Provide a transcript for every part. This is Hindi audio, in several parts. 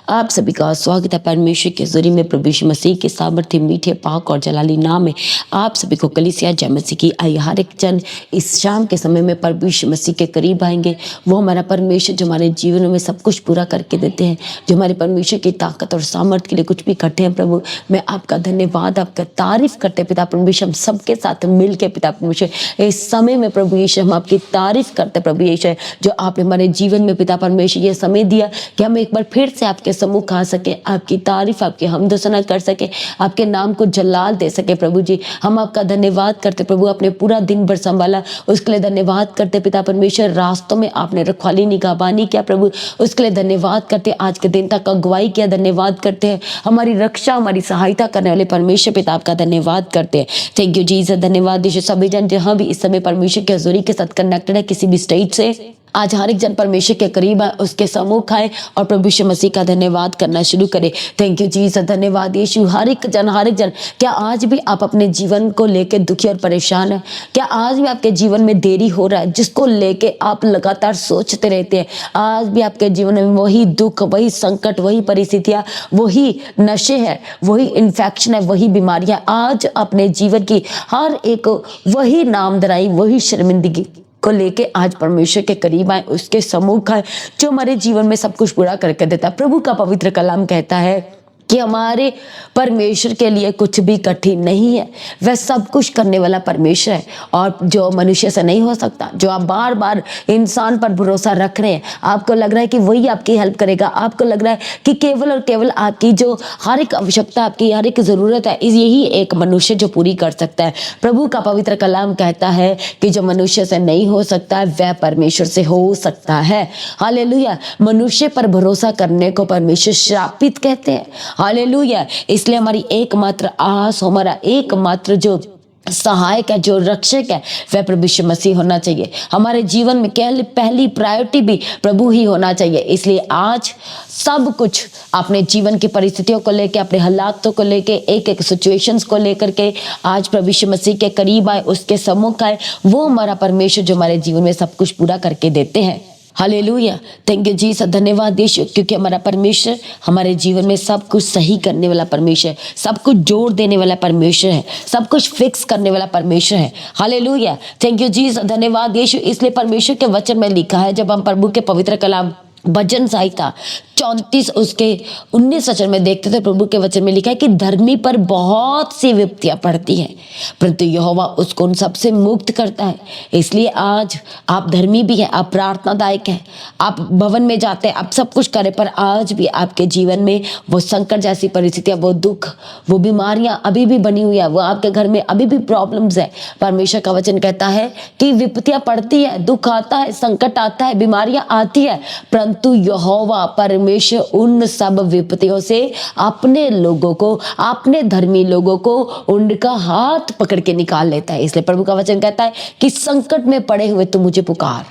आप सभी का स्वागत है परमेश्वर के ज़रिए में प्रभु यीशु मसीह के सामर्थ्य मीठे पाक और जलाली नाम में आप सभी को कलीसिया जय मसीह की आई। हर एक जन इस शाम के समय में प्रभु यीशु मसीह के करीब आएंगे। वो हमारा परमेश्वर जो हमारे जीवन में सब कुछ पूरा करके देते हैं, जो हमारे परमेश्वर की ताकत और सामर्थ्य के लिए कुछ भी करते हैं। प्रभु मैं आपका धन्यवाद, आपका तारीफ करते पिता परमेश्वर। हम सबके साथ मिल के पिता परमेश्वर इस समय में प्रभु यीशु हम आपकी तारीफ करते प्रभु यीशु, जो आपने हमारे जीवन में पिता परमेश्वर ये समय दिया कि हम एक बार फिर से आपके सम्मुख आ सके, आपकी तारीफ आपकी हमद सना कर सके, आपके नाम को जलाल दे सके। प्रभु जी हम आपका धन्यवाद करते प्रभु, अपने पूरा दिन भर संभाला उसके लिए धन्यवाद करते पिता परमेश्वर। रास्तों में आपने रखवाली निगहबानी किया प्रभु, उसके लिए धन्यवाद करते। आज के दिन तक अगुवाई किया, धन्यवाद करते हैं। हमारी रक्षा हमारी सहायता करने वाले परमेश्वर पिता आपका धन्यवाद करते हैं। थैंक यू जीसस, धन्यवाद यीशु। सभी जन जहाँ भी इस समय परमेश्वर के हजूरी के साथ कनेक्टेड है, किसी भी स्टेट से, आज हर एक जन परमेश्वर के करीब आए, उसके सम्मुख आए और प्रभु यीशु मसीह का धन्यवाद करना शुरू करे। थैंक यू जीसस, धन्यवाद यीशु। हर एक जन क्या आज भी आप अपने जीवन को लेके दुखी और परेशान है? क्या आज भी आपके जीवन में देरी हो रहा है, जिसको लेके आप लगातार सोचते रहते हैं? आज भी आपके जीवन में वही दुख, वही संकट, वही परिस्थितियां, वही नशे है, वही इन्फेक्शन है, वही बीमारियां, आज अपने जीवन की हर एक वही नामधराई, वही शर्मिंदगी को लेके आज परमेश्वर के करीब आए, उसके सम्मुख आए जो हमारे जीवन में सब कुछ पूरा करके देता है। प्रभु का पवित्र कलाम कहता है कि हमारे परमेश्वर के लिए कुछ भी कठिन नहीं है। वह सब कुछ करने वाला परमेश्वर है और जो मनुष्य से नहीं हो सकता। जो आप बार बार इंसान पर भरोसा रख रहे हैं, आपको लग रहा है कि वही आपकी हेल्प करेगा, आपको लग रहा है कि केवल और केवल आपकी जो हर एक आवश्यकता, आपकी हर एक ज़रूरत है, यही एक मनुष्य जो पूरी कर सकता है। प्रभु का पवित्र कलाम कहता है कि जो मनुष्य से नहीं हो सकता है वह परमेश्वर से हो सकता है। हालेलुया। मनुष्य पर भरोसा करने को परमेश्वर श्रापित कहते हैं। हालेलुया। इसलिए हमारी एकमात्र आस, हमारा एकमात्र जो सहायक है, जो रक्षक है, वह प्रभु यीशु मसीह होना चाहिए। हमारे जीवन में पहली प्रायोरिटी भी प्रभु ही होना चाहिए। इसलिए आज सब कुछ अपने जीवन की परिस्थितियों को लेके, अपने हालातों को लेके, एक एक सिचुएशंस को लेकर के आज प्रभु यीशु मसीह के करीब आए, उसके सम्मुख आए। वो हमारा परमेश्वर जो हमारे जीवन में सब कुछ पूरा करके देते हैं। हालेलुया। थैंक यू जीसस, धन्यवाद यीशु, क्योंकि हमारा परमेश्वर हमारे जीवन में सब कुछ सही करने वाला परमेश्वर है, सब कुछ जोड़ देने वाला परमेश्वर है, सब कुछ फिक्स करने वाला परमेश्वर है। हालेलुया। थैंक यू जीसस, धन्यवाद यीशु। इसलिए परमेश्वर के वचन में लिखा है, जब हम प्रभु के पवित्र कलाम भजन संहिता 34 उसके 19 वचन में देखते थे, प्रभु के वचन में लिखा है कि धर्मी पर बहुत सी विपत्तियां पड़ती हैं, परंतु यहोवा उसको उन सबसे मुक्त करता है। इसलिए आज आप धर्मी भी हैं, आप प्रार्थनादायक हैं, आप भवन में जाते हैं, आप सब कुछ करें, पर आज भी आपके जीवन में वो संकट जैसी परिस्थितियां, वो दुख, वो बीमारियां अभी भी बनी हुई है, वो आपके घर में अभी भी प्रॉब्लम्स है। परमेश्वर का वचन कहता है कि विपत्तियां पड़ती है, दुख आता है, संकट आता है, बीमारियां आती है, परंतु यहोवा परमेश्वर उन सब विपत्तियों से अपने लोगों को, अपने धर्मी लोगों को उनका हाथ पकड़ के निकाल लेता है। इसलिए प्रभु का वचन कहता है कि संकट में पड़े हुए तू मुझे पुकार।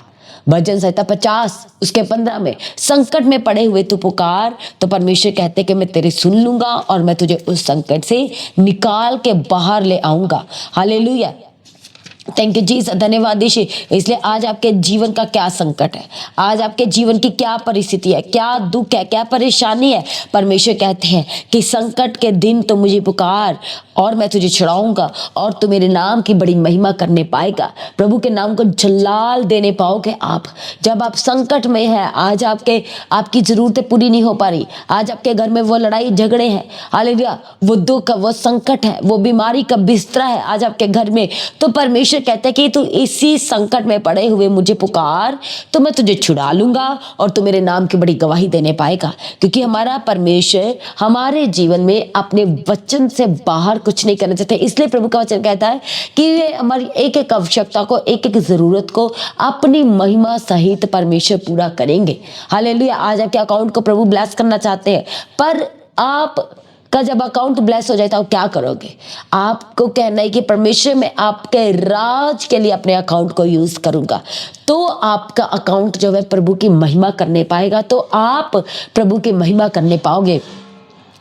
भजन संहिता 50 उसके 15 में, संकट में पड़े हुए तू पुकार, तो परमेश्वर कहते कि मैं तेरे सुन लूंगा और मैं तुझे उस संकट से निकाल के बाहर ले आऊंगा। हालेलुया। थैंक यू जीसस, धन्यवाद यीशु। इसलिए आज आपके जीवन का क्या संकट है, आज आपके जीवन की क्या परिस्थिति है, क्या दुख है, क्या परेशानी है, परमेश्वर कहते हैं कि संकट के दिन तो मुझे पुकार और मैं तुझे छुड़ाऊंगा और तू मेरे नाम की बड़ी महिमा करने पाएगा। प्रभु के नाम को जलाल देने पाओगे आप जब आप संकट में है। आज आपकी जरूरतें पूरी नहीं हो पा रही, आज आपके घर में वो लड़ाई झगड़े हैं, हालेलुया, वो दुख, वो संकट है, वो बीमारी का बिस्तरा है आज आपके घर में, तो परमेश्वर कहते हैं कि तू इसी संकट में पड़े हुए मुझे पुकार, तो मैं तुझे छुड़ा लूंगा और तू मेरे नाम की बड़ी गवाही देने पाएगा। क्योंकि हमारा परमेश्वर हमारे जीवन में अपने वचन से बाहर कुछ नहीं करना चाहते। इसलिए प्रभु का वचन कहता है कि वे हमारी एक एक आवश्यकता को, एक एक जरूरत को अपनी महिमा सहित परमेश्वर पूरा करेंगे। हालेलुया। आज आपके अकाउंट को प्रभु ब्लेस करना चाहते हैं, पर आप का जब अकाउंट ब्लेस हो जाए तो आप क्या करोगे? आपको कहना है कि परमेश्वर मैं आपके राज के लिए अपने अकाउंट को यूज करूंगा, तो आपका अकाउंट जो है प्रभु की महिमा करने पाएगा, तो आप प्रभु की महिमा करने पाओगे।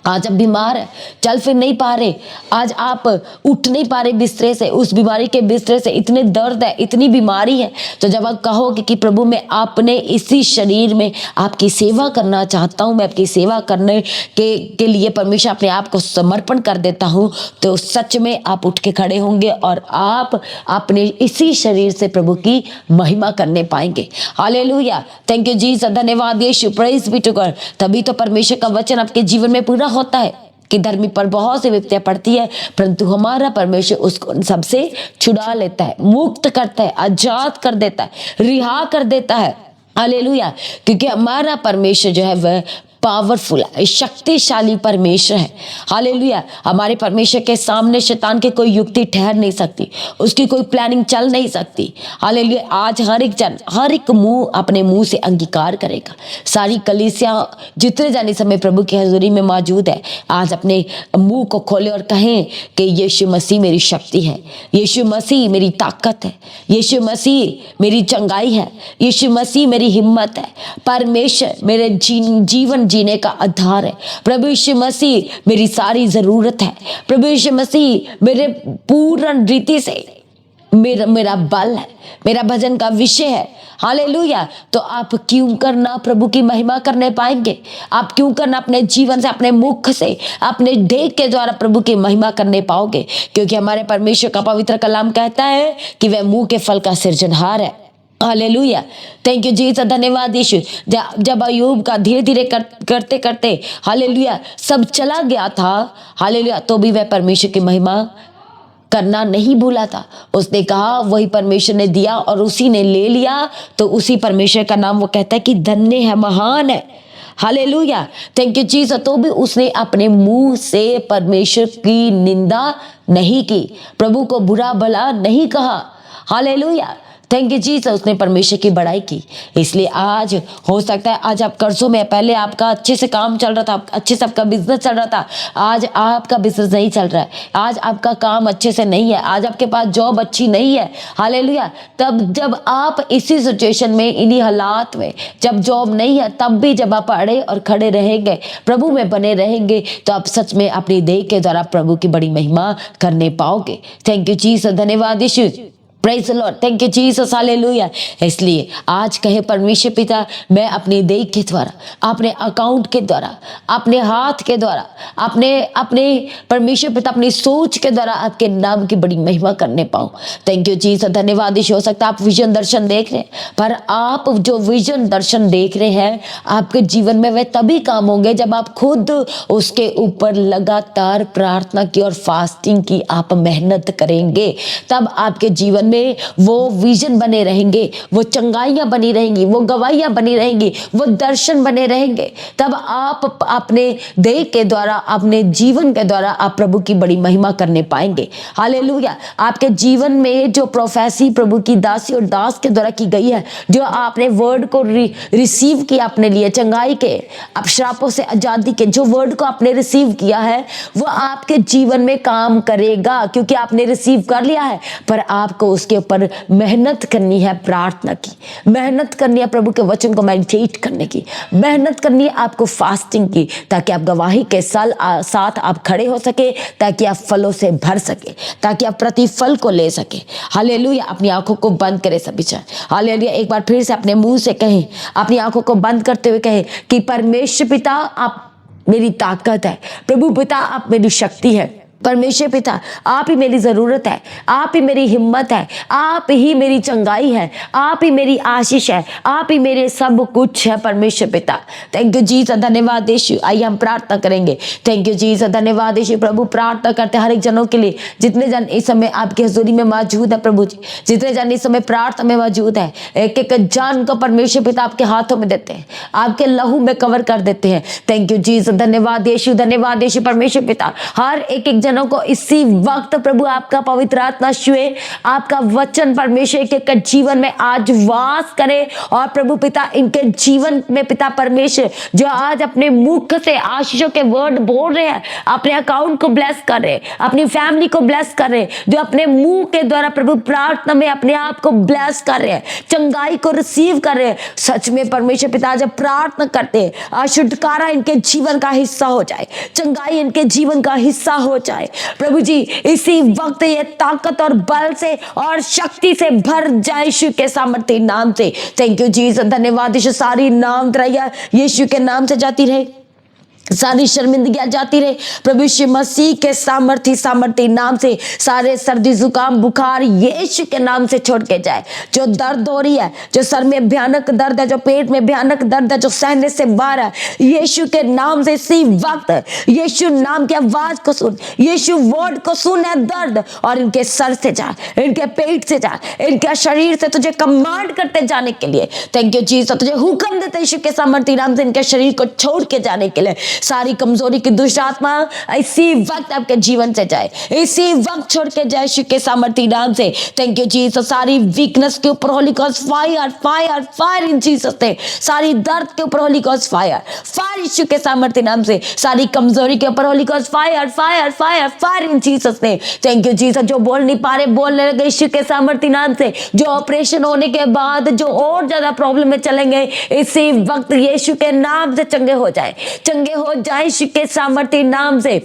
आज आप बीमार है, चल फिर नहीं पा रहे, आज आप उठ नहीं पा रहे बिस्तरे से, उस बीमारी के बिस्तरे से, इतने दर्द है, इतनी बीमारी है, तो जब आप कहोगे कि प्रभु मैं अपने इसी शरीर में आपकी सेवा करना चाहता हूँ, मैं आपकी सेवा करने के लिए परमेश्वर अपने आप को समर्पण कर देता हूँ, तो सच में आप उठ के खड़े होंगे और आप अपने इसी शरीर से प्रभु की महिमा करने पाएंगे। हालेलुया, थैंक यू जीसस, धन्यवाद यीशु, प्रेज बी टू गॉड। तभी तो परमेश्वर का वचन आपके जीवन में पूरा होता है कि धर्मी पर बहुत सी विपत्तियां पड़ती है, परंतु हमारा परमेश्वर उसको सबसे छुड़ा लेता है, मुक्त करता है, आजाद कर देता है, रिहा कर देता है। हालेलुया, क्योंकि हमारा परमेश्वर जो है वह पावरफुल है, शक्तिशाली परमेश्वर है। हालेलुया, हमारे परमेश्वर के सामने शैतान की कोई युक्ति ठहर नहीं सकती, उसकी कोई प्लानिंग चल नहीं सकती। हालेलुया, आज हर एक जन, हर एक मुंह अपने मुंह से अंगीकार करेगा। सारी कलीसिया जितने जाने समय प्रभु की हजूरी में मौजूद है, आज अपने मुंह को खोले और कहें कि यीशु मसीह मेरी शक्ति है, यीशु मसीह मेरी ताकत है, यीशु मसीह मेरी चंगाई है, यीशु मसीह मेरी हिम्मत है, परमेश्वर मेरे जीवन जीने का आधार है, प्रभु यीशु मसीह मेरी सारी जरूरत है, प्रभु यीशु मसीह मेरे पूर्ण रीति से मेरा बल है, मेरा भजन का विषय है। हालेलुया, तो आप क्यों करना प्रभु की महिमा करने पाएंगे? आप क्यों करना अपने जीवन से, अपने मुख से, अपने देह के द्वारा प्रभु की महिमा करने पाओगे? क्योंकि हमारे परमेश्वर का पवित्र कलाम कहता है कि वह मुंह के फल का सृजनहार है। हालेलुया, थैंक यू जीसस, धन्यवाद यीशु। जब अय्यूब का धीरे धीरे करते करते हालेलुया सब चला गया था, हालेलुया, तो भी वह परमेश्वर की महिमा करना नहीं भूला था। उसने कहा वही परमेश्वर ने दिया और उसी ने ले लिया, तो उसी परमेश्वर का नाम वो कहता है कि धन्य है, महान है। Hallelujah, thank you Jesus. तो भी उसने अपने मुंह से परमेश्वर की निंदा नहीं की, प्रभु को बुरा भला नहीं कहा। हालेलुया, थैंक यू जीसस, उसने परमेश्वर की बड़ाई की। इसलिए आज हो सकता है आज आप कर्जों में, पहले आपका अच्छे से काम चल रहा था, अच्छे से आपका बिजनेस चल रहा था, आज आपका बिजनेस नहीं चल रहा है, आज आपका काम अच्छे से नहीं है, आज आपके पास जॉब अच्छी नहीं है। हालेलुया, तब जब आप इसी सिचुएशन में, इन्हीं हालात में, जब जॉब नहीं है, तब भी जब आप अड़े और खड़े रहेंगे, प्रभु में बने रहेंगे, तो आप सच में अपनी देह के द्वारा प्रभु की बड़ी महिमा करने पाओगे। थैंक यू जीसस, धन्यवाद यीशु, praise the Lord, thank you Jesus, hallelujah. इसलिए आज कहे परमेश्वर पिता, मैं अपने देह के द्वारा, अपने अकाउंट के द्वारा, अपने हाथ के द्वारा, अपने परमेश्वर पिता अपनी सोच के द्वारा आपके नाम की बड़ी महिमा करने पाऊं। थैंक यू जीसस, धन्यवाद। हो सकता है आप विजन दर्शन देख रहे हैं, पर आप जो विजन दर्शन देख रहे हैं, आपके जीवन में वह तभी काम होंगे जब आप खुद उसके ऊपर लगातार प्रार्थना की और फास्टिंग की आप मेहनत करेंगे। तब आपके जीवन में वो विजन बने रहेंगे, वो चंगाइयां बनी रहेंगी, वो गवाहियां बनी रहेंगी, वो दर्शन बने रहेंगे। तब आप अपने देह के द्वारा, अपने जीवन के द्वारा आप प्रभु की बड़ी महिमा करने पाएंगे। हालेलुया, आपके जीवन में जो प्रोफेसी प्रभु की दासी और दास के द्वारा की गई है, जो आपने वर्ड को रिसीव किया अपने लिए, चंगाई के, आप श्रापों से आजादी के जो वर्ड को आपने रिसीव किया है, वो आपके जीवन में काम करेगा, क्योंकि आपने रिसीव कर लिया है। पर आपको उसके ऊपर मेहनत करनी है, प्रार्थना की मेहनत करनी है, प्रभु के वचन को मेडिटेट करने की मेहनत करनी है, आपको फास्टिंग की, ताकि आप गवाही के साथ आप खड़े हो सके, ताकि आप फलों से भर सके, ताकि आप प्रतिफल को ले सके। हालेलुया, अपनी आंखों को बंद करें सभी जन। हालेलुया, एक बार फिर से अपने मुंह से कहें, अपनी आंखों को बंद करते हुए कहें कि परमेश्वर पिता आप मेरी ताकत है, प्रभु पिता आप मेरी शक्ति है, परमेश्वर पिता आप ही मेरी जरूरत है, आप ही मेरी हिम्मत है, आप ही मेरी चंगाई है, आप ही मेरी आशीष है, आप ही मेरे सब कुछ है। परमेश्वर पिता, थैंक यू जीसस, धन्यवाद यीशु। आइए हम प्रार्थना करेंगे। थैंक यू जीसस, धन्यवाद यीशु। प्रभु प्रार्थना करते हैं हर एक जनों के लिए, जितने जन इस समय आपकी हजूरी में मौजूद है प्रभु जी, जितने जन इस समय प्रार्थना में मौजूद है, एक एक जान को परमेश्वर पिता आपके हाथों में देते हैं, आपके लहू में कवर कर देते हैं। थैंक यू जीसस, धन्यवाद यीशु, धन्यवाद यीशु। परमेश्वर पिता हर एक जनों को इसी वक्त प्रभु आपका पवित्र आत्मा छुए, आपका वचन परमेश्वर के जीवन में आज वास करे। और प्रभु पिता इनके जीवन में पिता परमेश्वर जो आज अपने मुख से आशीषों के वर्ड बोल रहे हैं, अपने अकाउंट को ब्लेस कर रहे, अपनी फैमिली को ब्लेस कर रहे, जो अपने मुंह के द्वारा प्रभु प्रार्थना में अपने आप को ब्लेस कर रहे हैं, चंगाई को रिसीव कर रहे हैं। सच में परमेश्वर पिता जब प्रार्थना करते हैं, छुटकारा इनके जीवन का हिस्सा हो जाए, चंगाई इनके जीवन का हिस्सा हो जाए। प्रभु जी इसी वक्त ये ताकत और बल से और शक्ति से भर जाए यीशु के सामर्थ्य नाम से। थैंक यू जीसस, धन्यवाद यीशु। सारी नाम तरैया यीशु के नाम से जाती रहे, सारी शर्मिंदगियां जाती रहे प्रभु यीशु मसीह के सामर्थ्य नाम से। सारे सर्दी जुकाम बुखार यीशु के नाम से छोड़ के जाए। जो दर्द हो रही है, जो सर में भयानक दर्द है, जो पेट में भयानक दर्द है, जो सहने से बाहर है, यीशु के नाम से इसी वक्त यीशु नाम की आवाज को सुन, यीशु वर्ड को सुन है दर्द, और इनके सर से जा, इनके पेट से जा, इनके शरीर से तुझे कमांड करते जाने के लिए। थैंक यू जीसस, तुझे हुक्म देते यीशु के सामर्थ्य नाम से इनके शरीर को छोड़ के जाने के लिए। सारी कमजोरी की दुष्ट आत्मा इसी वक्त आपके जीवन से जाए, इसी वक्त छोड़ के जाए यीशु के सामर्थ्य नाम से। Thank you Jesus. सारी वीकनेस के ऊपर Holy Ghost fire fire fire in Jesus name. सारी दर्द के ऊपर होली गॉस्ट फायर फायर यीशु के सामर्थ्य नाम से। सारी कमजोरी के ऊपर Holy Ghost fire fire fire fire in Jesus name. Thank you Jesus. जो बोल नहीं पा रहे बोलने लगे यीशु के सामर्थ्य नाम से। जो ऑपरेशन होने के बाद जो और ज्यादा प्रॉब्लम में चलेंगे, इसी वक्त यीशु के नाम से चंगे हो जाए, चंगे हो जाए यीशु के सामर्थ्य नाम से।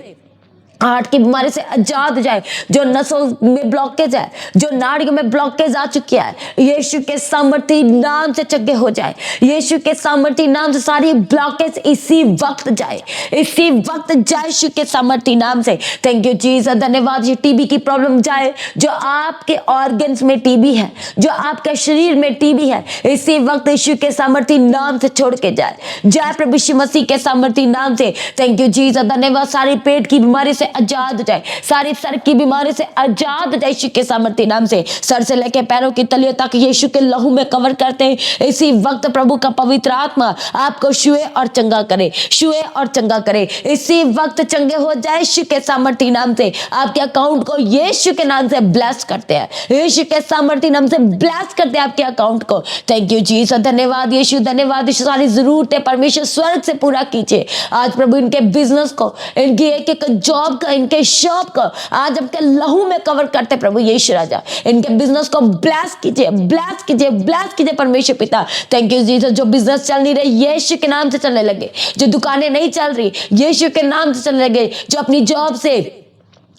हार्ट की बीमारी से आजाद हो जाए, जो नसों में ब्लॉकेज है, जो नाड़ियों में ब्लॉकेज आ चुकी है, यीशु के सामर्थ्य नाम से चंगे हो जाए। यीशु के सामर्थ्य नाम से सारी ब्लॉकेज इसी वक्त जाए, इसी वक्त जाए यीशु के सामर्थ्य नाम से। थैंक यू जीसस, धन्यवाद। ये टीबी की प्रॉब्लम जाए, जो आपके ऑर्गन्स में टीबी है, जो आपके शरीर में टीबी है, इसी वक्त यीशु के सामर्थ्य नाम से छोड़ के जाए, जय प्रभु यीशु मसीह के सामर्थ्य नाम से। थैंक यू जीसस, धन्यवाद। सारी पेट की बीमारी से आजाद हो जाए, सारी सर की बीमारी से आजाद हो जाए यीशु के सामर्थ्य नाम से। सर से लेकर पैरों की तलियों तक यीशु के लहू में कवर करते हैं। इसी वक्त प्रभु का पवित्र आत्मा आपको छुए और चंगा करे, छुए और चंगा करे। इसी वक्त चंगे हो जाए यीशु के सामर्थ्य नाम से। आपके अकाउंट को यीशु के नाम से ब्लेस करते हैं, यीशु के सामर्थ्य नाम से ब्लेस करते हैं आपके अकाउंट को। थैंक यू जीसस, धन्यवाद यीशु, धन्यवाद यीशु। सारी जरूरतें परमेश्वर स्वर्ग से पूरा कीजिए आज प्रभु। इनके बिजनेस को, इनकी एक एक जॉब का, इनके शॉप को आज आपके लहू में कवर करते प्रभु यीशु राजा। इनके बिजनेस को ब्लेस कीजिए, ब्लेस कीजिए, ब्लेस कीजिए परमेश्वर पिता। Thank you Jesus. जो बिजनेस चल नहीं रही यीशु के नाम से चलने लगे, जो दुकानें नहीं चल रही यीशु के नाम से चलने लगे, जो अपनी जॉब से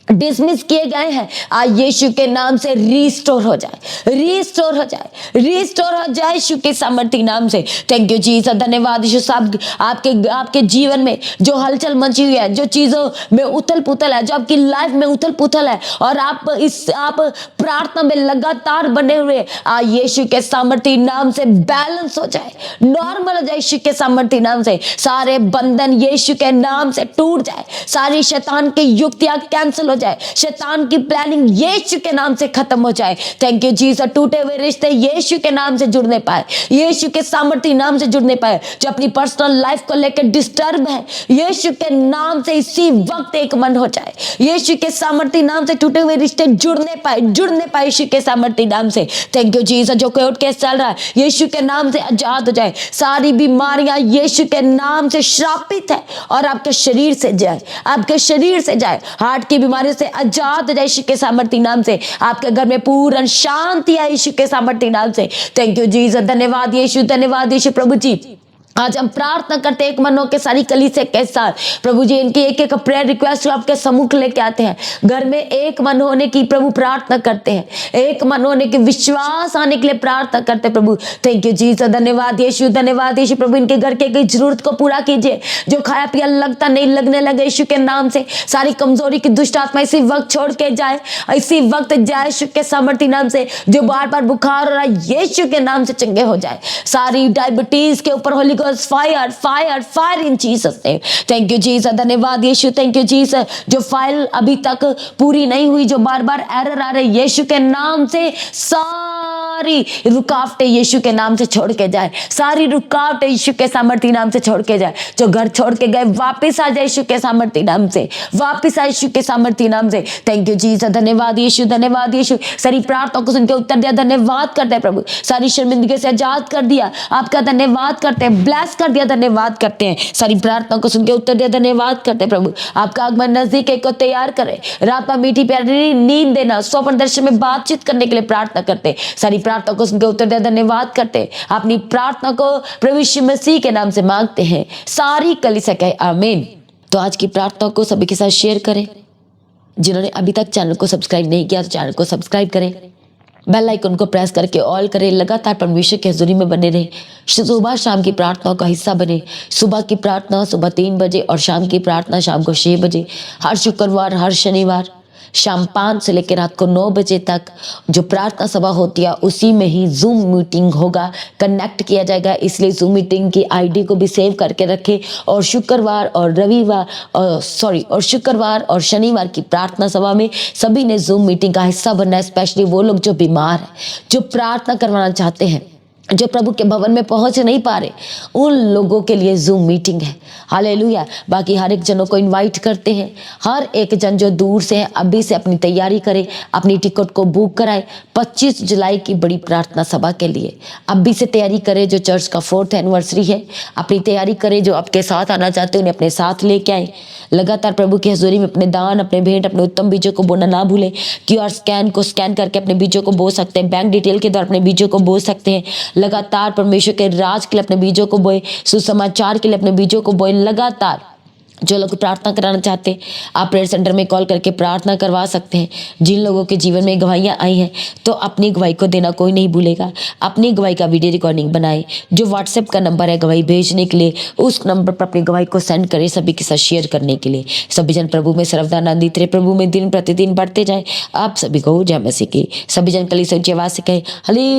डिसमिस किए गए हैं आज यीशु के नाम से रिस्टोर हो जाए, रिस्टोर हो जाए, रिस्टोर हो जाए यीशु के सामर्थ्य नाम से। थैंक यू जीसस, धन्यवाद यीशु साहब। आपके जीवन में जो हलचल मची हुई है, जो चीजों में उथल पुथल है, जो आपकी लाइफ में उथल पुथल है, और आप प्रार्थना में लगातार बने हुए, आज यीशु के सामर्थ्य नाम से बैलेंस हो जाए, नॉर्मल हो जाए यीशु के सामर्थ्य नाम से। सारे बंधन यीशु के नाम से टूट जाए, सारी शैतान की युक्तियां कैंसिल हो जाए, शैतान की प्लानिंग यीशु के नाम से खत्म हो जाए। Thank you Jesus. टूटे हुए रिश्ते यीशु के नाम से जुड़ने पाए, यीशु के सामर्थ्य नाम से जुड़ने पाए। जो अपनी पर्सनल लाइफ को लेकर डिस्टर्ब है, यीशु के नाम से इसी वक्त एक मन हो जाए, यीशु के सामर्थ्य नाम से टूटे हुए रिश्ते जुड़ने पाए, जुड़ने पाए यीशु के सामर्थ्य नाम से। Thank you Jesus. जो कोर्ट केस चल रहा है यीशु के नाम से आजाद हो जाए। सारी बीमारियां यीशु के नाम से श्रापित है और आपके शरीर से जाए, आपके शरीर से जाए। हार्ट की बीमारी से आजाद हो जाए यीशु के सामर्थ्य नाम से। आपके घर में पूर्ण शांति है यीशु के सामर्थ्य नाम से। थैंक यू जीसस, धन्यवाद यीशु, धन्यवाद यीशु प्रभु जी। आज हम प्रार्थना करते हैं एक मन होकर सारी कलीसिया के साथ प्रभु जी। इनकी एक एक प्रेयर रिक्वेस्ट आपके सम्मुख लेके आते हैं। घर में एक मन होने की प्रभु प्रार्थना करते हैं, एक मन होने के विश्वास आने के लिए प्रार्थना करते हैं प्रभु। थैंक यू जीसस, धन्यवाद यीशु, धन्यवाद यीशु प्रभु। इनके घर के कई जरूरत को पूरा कीजिए, जो खाया पिया लगता नहीं लगने लगे यीशु के नाम से। सारी कमजोरी की दुष्ट आत्मा इसी वक्त छोड़ के जाए, इसी वक्त जाए यीशु के सामर्थ्य नाम से। जो बार बार बुखार हो रहा है यीशु के नाम से चंगे हो जाए। सारी डायबिटीज के ऊपर Holi fire fire fire in Jesus name. Thank you Jesus, धन्यवाद यीशु, थैंक यू जीसस। जो फाइल अभी तक पूरी नहीं हुई, जो बार बार एरर आ रहे यीशु के नाम से सारी रुकावटें यीशु के नाम से छोड़ के जाए, सारी रुकावटें यीशु के सामर्थी नाम से छोड़ के जाए। जो घर छोड़ के गए वापस आ जाए यीशु के सामर्थी नाम से, वापस आए यीशु के सामर्थी नाम से। थैंक यू जीसस, धन्यवाद यीशु, धन्यवाद यीशु। सारी प्रार्थना को सुन के उत्तर दिया, धन्यवाद करते हैं प्रभु। सारी शर्मिंदगी से आजाद कर दिया, आपका धन्यवाद करते हैं। ब्लेस कर दिया, धन्यवाद करते हैं। सारी प्रार्थना को सुन के उत्तर दिया, धन्यवाद करते हैं प्रभु। आपका आगमन नजदीक है, को तैयार करे। रात में मीठी प्यारी नींद देना, स्वप्न दर्शन में बातचीत करने के लिए प्रार्थना करते हैं। सारी प्रार्थना को सुन के उत्तर दिया, धन्यवाद करते हैं। अपनी प्रार्थना को प्रभु यीशु मसीह के नाम से मांगते हैं। सारी कलीसिया कहे आमीन। तो आज की प्रार्थना को सभी के साथ शेयर करें। जिन्होंने अभी तक चैनल को सब्सक्राइब नहीं किया तो चैनल को सब्सक्राइब करें, बेल आइकन को प्रेस करके ऑल करें। लगातार परमेश्वर की हजूरी में बने रहें। सुबह शाम की प्रार्थना का हिस्सा बने। सुबह की प्रार्थना सुबह 3 बजे और शाम की प्रार्थना शाम को 6 बजे। हर शुक्रवार, हर शनिवार शाम 5 से लेकर रात को 9 बजे तक जो प्रार्थना सभा होती है उसी में ही जूम मीटिंग होगा, कनेक्ट किया जाएगा। इसलिए जूम मीटिंग की आईडी को भी सेव करके रखें। और शुक्रवार और शुक्रवार और शनिवार की प्रार्थना सभा में सभी ने जूम मीटिंग का हिस्सा बनना है। स्पेशली वो लोग जो बीमार हैं, जो प्रार्थना करवाना चाहते हैं, जो प्रभु के भवन में पहुंच नहीं पा रहे, उन लोगों के लिए जूम मीटिंग है। हालेलुया। बाकी हर एक जनों को इनवाइट करते हैं। हर एक जन जो दूर से है अभी से अपनी तैयारी करे, अपनी टिकट को बुक कराए 25 जुलाई की बड़ी प्रार्थना सभा के लिए। अभी से तैयारी करे। जो चर्च का 4th एनिवर्सरी है, अपनी तैयारी करे। जो आपके साथ आना चाहते हैं उन्हें अपने साथ लेके आए। लगातार प्रभु की हजूरी में अपने दान, अपने भेंट, अपने उत्तम बीजों को बोना ना भूलें। QR स्कैन को स्कैन करके अपने बीजों को बो सकते हैं। बैंक डिटेल के द्वारा अपने बीजों को बो सकते हैं। लगातार परमेश्वर के राज के लिए अपने बीजों को बोए, सुसमाचार के लिए अपने बीजों को बोए। लगातार जो लोग प्रार्थना कराना चाहते हैं आप प्रेयर सेंटर में कॉल करके प्रार्थना करवा सकते हैं। जिन लोगों के जीवन में गवाहियाँ आई हैं तो अपनी गवाही को देना कोई नहीं भूलेगा। अपनी गवाही का वीडियो रिकॉर्डिंग बनाए। जो व्हाट्सएप का नंबर है गवाही भेजने के लिए, उस नंबर पर अपनी गवाही को सेंड करें सभी के साथ शेयर करने के लिए। सभी जन प्रभु में सर्वदा आनंदित रहे, प्रभु में दिन प्रतिदिन बढ़ते जाए। आप सभी को जय मसीह की। सभी जन कलीसिया ऊंची आवाज से कहे हालेलुया।